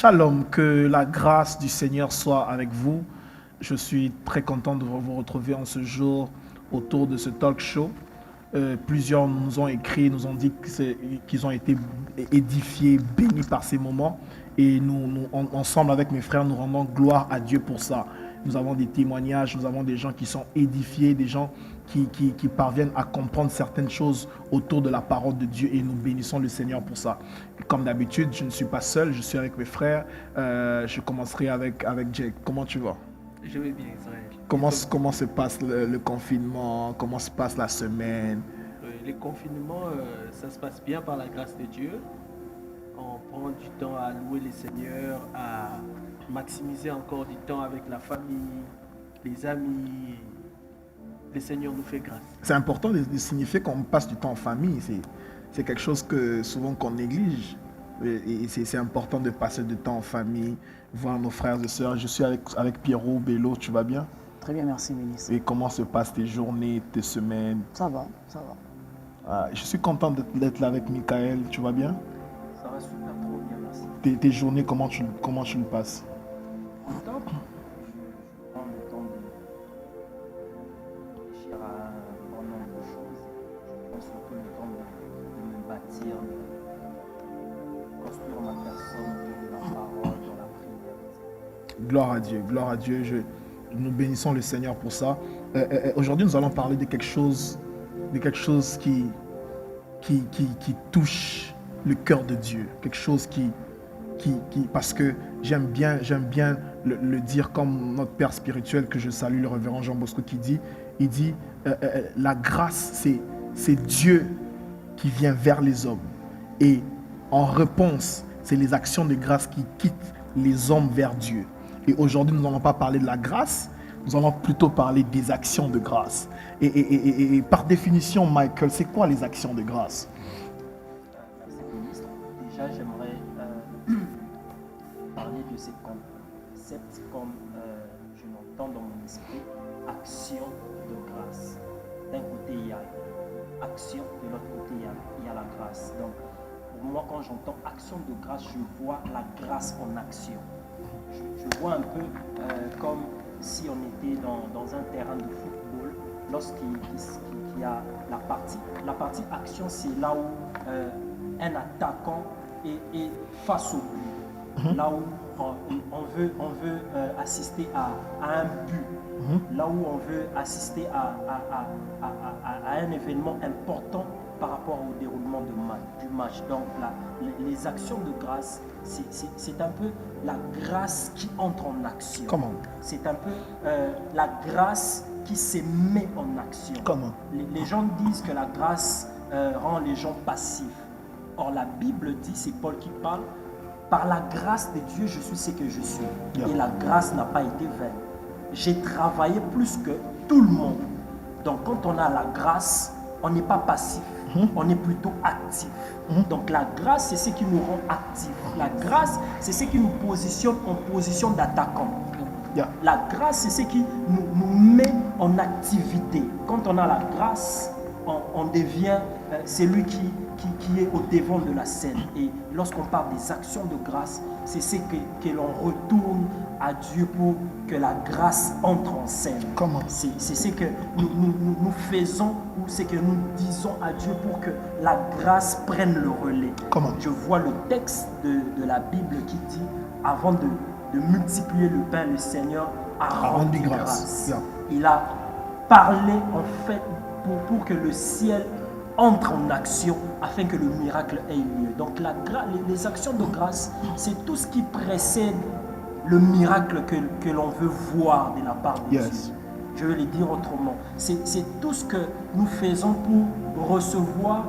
Shalom, que la grâce du Seigneur soit avec vous. Je suis très content de vous retrouver en ce jour autour de ce talk show. Plusieurs nous ont écrit, nous ont dit qu'ils ont été édifiés, bénis par ces moments. Et ensemble avec mes frères, nous rendons gloire à Dieu pour ça. Nous avons des témoignages, nous avons des gens qui sont édifiés, des gens qui parviennent à comprendre certaines choses autour de la parole de Dieu, et nous bénissons le Seigneur pour ça. Comme d'habitude, je ne suis pas seul, je suis avec mes frères. Je commencerai avec Jake. Comment tu vas? Je vais bien, Israël. Comment se passe le confinement? Comment se passe la semaine? Le confinement, ça se passe bien par la grâce de Dieu. On prend du temps à louer le Seigneur, à maximiser encore du temps avec la famille, les amis. Le Seigneur nous fait grâce. C'est important de signifier qu'on passe du temps en famille. C'est quelque chose que souvent qu'on néglige. Et c'est important de passer du temps en famille, voir nos frères et sœurs. Je suis avec Pierrot, Bello, tu vas bien? Très bien, merci, ministre. Et comment se passent tes journées, tes semaines? Ça va, ça va. Je suis content d'être là avec Michael, tu vas bien? Ça va super trop bien, merci. Tes journées, comment tu le passes? Top. Je prends le temps de réfléchir à un grand nombre de choses. Je prends surtout le temps de me bâtir, de construire ma personne dans la parole, dans la prière. Gloire à Dieu, gloire à Dieu. Nous bénissons le Seigneur pour ça. Aujourd'hui, nous allons parler de quelque chose qui touche le cœur de Dieu. Quelque chose qui parce que j'aime bien le dire comme notre père spirituel que je salue, le révérend Jean Bosco, il dit la grâce, c'est Dieu qui vient vers les hommes. Et en réponse, c'est les actions de grâce qui quittent les hommes vers Dieu. Et aujourd'hui, nous n'allons pas parler de la grâce, nous allons plutôt parler des actions de grâce. Et par définition, Michael, c'est quoi les actions de grâce? Merci, ministre. Déjà, j'aimerais parler de ces concepts comme je l'entends dans mon esprit, action de grâce. D'un côté, il y a action, de l'autre côté, il y a la grâce. Donc, pour moi, quand j'entends action de grâce, je vois la grâce en action. Je vois un peu comme si on était dans un terrain de football, lorsqu'il y a la partie action, c'est là où un attaquant est face au but, là où on veut assister à un but, là où on veut assister à un événement important par rapport au déroulement du match. Donc les actions de grâce, c'est un peu la grâce qui entre en action. Comment? C'est un peu la grâce qui se met en action. Comment? Les gens disent que la grâce rend les gens passifs. Or la Bible dit, c'est Paul qui parle, par la grâce de Dieu, je suis ce que je suis. Yeah. Et la grâce n'a pas été vaine. J'ai travaillé plus que tout le monde. Donc quand on a la grâce, on n'est pas passif, on est plutôt actif. Donc la grâce, c'est ce qui nous rend actifs. La grâce, c'est ce qui nous positionne en position d'attaquant. Yeah. La grâce, c'est ce qui nous met en activité. Quand on a la grâce, on devient celui qui est au devant de la scène. Et lorsqu'on parle des actions de grâce, c'est ce que l'on retourne à Dieu pour que la grâce entre en scène. Comment? C'est ce que nous faisons ou ce que nous disons à Dieu pour que la grâce prenne le relais. Comment? Je vois le texte de la Bible qui dit, avant de multiplier le pain, le Seigneur a rendu grâce. Yeah. Il a parlé en fait pour que le ciel entre en action afin que le miracle ait lieu. Donc les actions de grâce, c'est tout ce qui précède le miracle que l'on veut voir de la part de Dieu. Je vais le dire autrement. C'est tout ce que nous faisons pour recevoir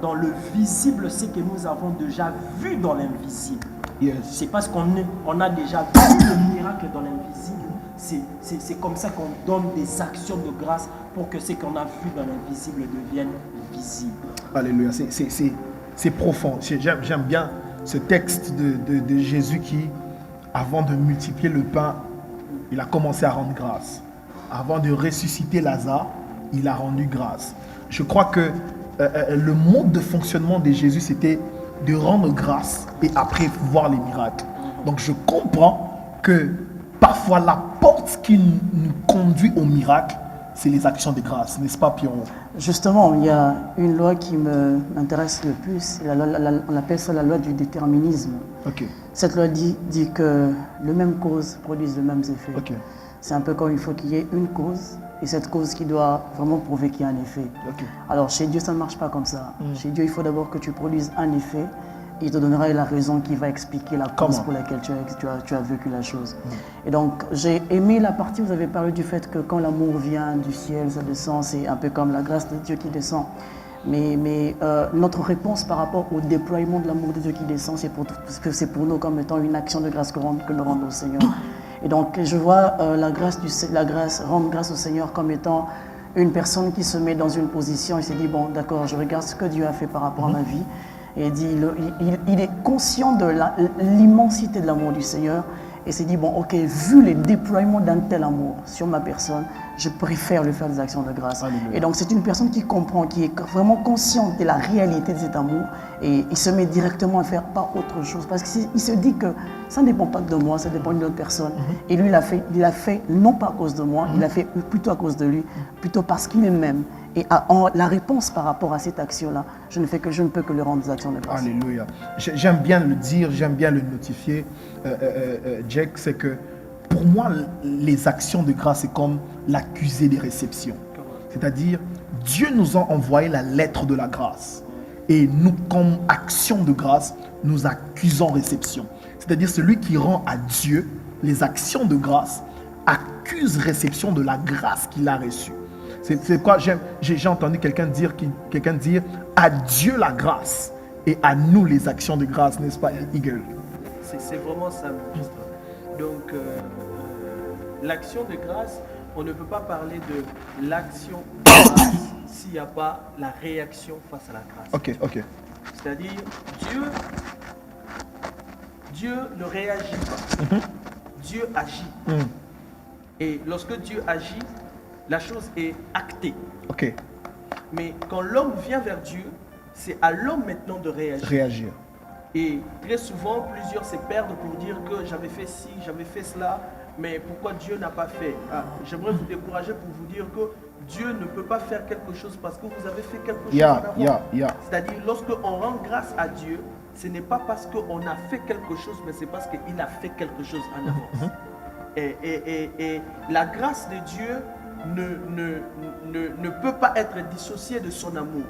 dans le visible ce que nous avons déjà vu dans l'invisible. C'est parce qu'on a déjà vu le miracle dans l'invisible. C'est comme ça qu'on donne des actions de grâce pour que ce qu'on a vu dans l'invisible devienne visible. Alléluia, c'est profond. J'aime bien ce texte de Jésus qui, avant de multiplier le pain, il a commencé à rendre grâce. Avant de ressusciter Lazare, il a rendu grâce. Je crois que le mode de fonctionnement de Jésus, c'était de rendre grâce et après voir les miracles. Donc je comprends que parfois la porte qui nous conduit au miracle, c'est les actions de grâce, n'est-ce pas Pierrot? Justement, il y a une loi qui m'intéresse le plus, on appelle ça la loi du déterminisme. Ok, Cette loi dit que les mêmes causes produisent les mêmes effets. ok, C'est un peu comme il faut qu'il y ait une cause, et cette cause qui doit vraiment prouver qu'il y a un effet. ok. Alors chez Dieu, ça ne marche pas comme ça. Chez Dieu, il faut d'abord que tu produises un effet, et il te donnera la raison qui va expliquer la cause Comment? pour laquelle tu as vécu la chose. Et donc, j'ai aimé la partie où vous avez parlé du fait que quand l'amour vient du ciel, ça descend, c'est un peu comme la grâce de Dieu qui descend. Mais notre réponse par rapport au déploiement de l'amour de Dieu qui descend, c'est pour nous comme étant une action de grâce que nous rendons au Seigneur. Et donc, je vois rendre grâce au Seigneur comme étant une personne qui se met dans une position et se dit, bon, d'accord, je regarde ce que Dieu a fait par rapport à ma vie. Et il est conscient de l'immensité de l'amour du Seigneur et s'est dit, bon, ok, vu les déploiements d'un tel amour sur ma personne, je préfère lui faire des actions de grâce. Alléluia. Et donc, c'est une personne qui comprend, qui est vraiment consciente de la réalité de cet amour et il se met directement à faire pas autre chose parce qu'il se dit que ça ne dépend pas de moi, ça dépend d'une autre personne. Et lui, il a fait non pas à cause de moi, il a fait plutôt à cause de lui, plutôt parce qu'il m'aime. Et la réponse par rapport à cette action-là, je ne peux que lui rendre des actions de grâce. Alléluia. J'aime bien le dire, j'aime bien le notifier, Jack, c'est que pour moi, les actions de grâce, c'est comme l'accusé des réceptions. C'est-à-dire, Dieu nous a envoyé la lettre de la grâce. Et nous, comme action de grâce, nous accusons réception. C'est-à-dire, celui qui rend à Dieu les actions de grâce accuse réception de la grâce qu'il a reçue. C'est quoi? J'ai entendu quelqu'un dire à Dieu la grâce et à nous les actions de grâce, n'est-ce pas, Eagle? C'est vraiment ça, ministre. Donc, l'action de grâce, on ne peut pas parler de l'action de grâce s'il n'y a pas la réaction face à la grâce. Ok. C'est-à-dire, Dieu ne réagit pas. Dieu agit. Et lorsque Dieu agit, la chose est actée. Ok. Mais quand l'homme vient vers Dieu, c'est à l'homme maintenant de réagir. Et très souvent, plusieurs se perdent pour dire que j'avais fait ci, j'avais fait cela, mais pourquoi Dieu n'a pas fait? J'aimerais vous décourager pour vous dire que Dieu ne peut pas faire quelque chose parce que vous avez fait quelque chose en avant. C'est-à-dire, lorsqu'on rend grâce à Dieu, ce n'est pas parce qu'on a fait quelque chose, mais c'est parce qu'il a fait quelque chose en avance. Et la grâce de Dieu ne peut pas être dissociée de son amour.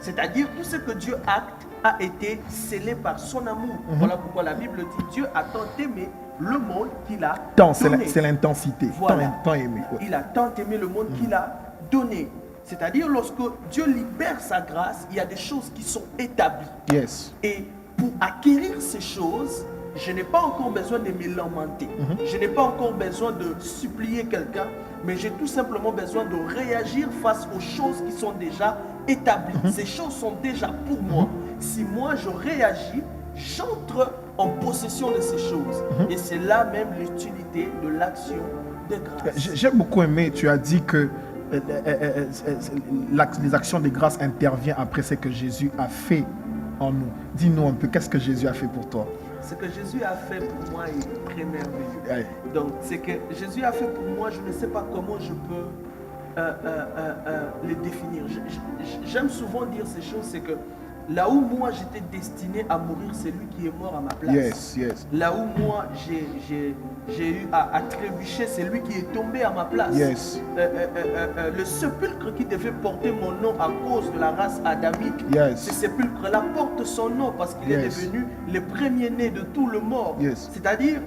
C'est-à-dire, tout ce que Dieu acte a été scellé par son amour. Voilà pourquoi la Bible dit Dieu a tant aimé le monde qu'il a donné. C'est l'intensité. Voilà. Tant aimé. Ouais. Il a tant aimé le monde qu'il a donné. C'est-à-dire, lorsque Dieu libère sa grâce, il y a des choses qui sont établies. Yes. Et pour acquérir ces choses, je n'ai pas encore besoin de me lamenter. Je n'ai pas encore besoin de supplier quelqu'un, mais j'ai tout simplement besoin de réagir face aux choses qui sont déjà établies. Ces choses sont déjà pour moi. Si moi je réagis, j'entre en possession de ces choses. Et c'est là même l'utilité de l'action de grâce. J'ai beaucoup aimé, tu as dit que les actions de grâce interviennent après ce que Jésus a fait en nous. Dis-nous un peu, qu'est-ce que Jésus a fait pour toi? Ce que Jésus a fait pour moi est très merveilleux. Ouais. Donc, ce que Jésus a fait pour moi, je ne sais pas comment je peux le définir. J'aime souvent dire ces choses, c'est que là où moi j'étais destiné à mourir, c'est lui qui est mort à ma place. Yes. Là où moi j'ai eu à trébucher, c'est lui qui est tombé à ma place. Yes. Le sépulcre qui devait porter mon nom à cause de la race adamique, Yes. ce sépulcre-là porte son nom parce qu'il est devenu le premier-né de tout le mort. Yes. C'est-à-dire,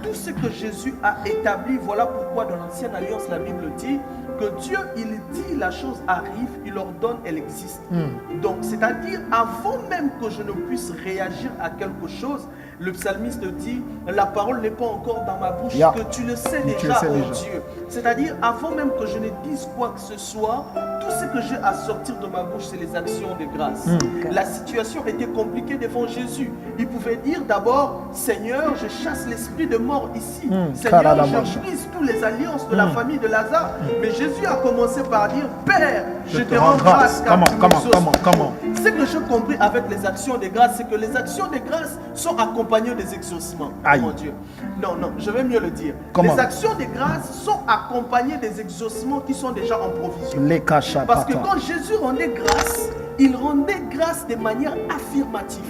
tout ce que Jésus a établi, voilà pourquoi dans l'Ancienne Alliance, la Bible dit que Dieu, il dit la chose arrive, il ordonne, elle existe. Donc, c'est-à-dire, avant même que je ne puisse réagir à quelque chose, le psalmiste dit, la parole n'est pas encore dans ma bouche, que tu le sais déjà, oh Dieu. C'est-à-dire, avant même que je ne dise quoi que ce soit, tout ce que j'ai à sortir de ma bouche, c'est les actions de grâce. La situation était compliquée devant Jésus. il pouvait dire d'abord, Seigneur, je chasse l'esprit de mort ici. Carrément. Seigneur, je brise toutes les alliances de la famille de Lazare. Mais Jésus a commencé par dire, Père, je te rends grâce. car tu Comment? Ce que j'ai compris avec les actions de grâce, c'est que les actions de grâce sont accompagnées des exaucements. Aïe. Mon Dieu. Non, je vais mieux le dire. Comment? Les actions de grâce sont accompagnées des exaucements qui sont déjà en provision. Les cachats. Parce que quand Jésus rendait grâce, il rendait grâce de manière affirmative.